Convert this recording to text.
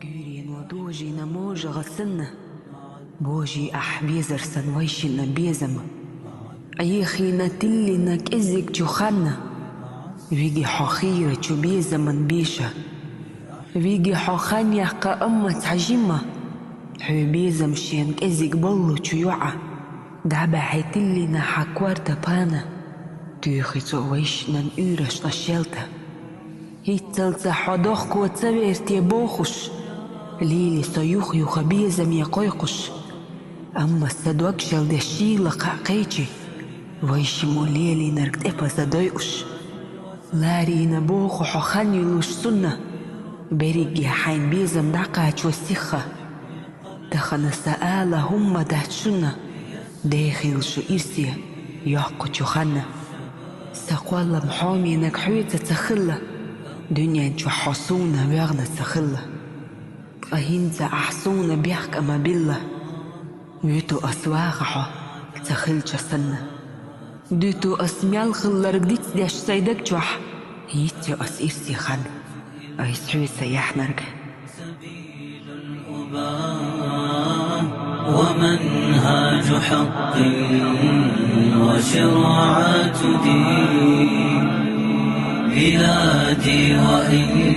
Gyrien ودوجي نموج غسلنا بوجي أحبيزر سنويشنا بيزم أيخينا تلنا كزك جوخنا ويجي حخيرة جو بيزمن بيشا ويجي حخان يحقا أمة عجمة حو بيزم شين كزك بلو جيوعة دعبا حيتلنا حكوارتا بانا تيخي تويشنا نيرش نشيلتا هيتلتا حدوخ كواتسابير تيبوخش ليلي صيوخ يخبيزم يقويقش أما السدوكشل دشيلة قاقيجي ويشمو ليلي نرقد إبا زدويقش لاري نبوخو حخان يلوش سنة بريقي حين بيزم دقاج وسيخة دخن السآلة هم دهتشنة داخل شو إرسية يحكو جوخانة ساقوالا محامي نكحوية تخلة دنيا جو حصونة بيغنى تخلة أهينزا أحسونة بيحك أما بالله ويتو أسواغحو تخل جسنة دوتو أسميال خلر قديت داش سيدك جوح هيتو أس إرسي خان أيسحوي سياح نرق ومنهاج حق وشرعة دين بلادي وإن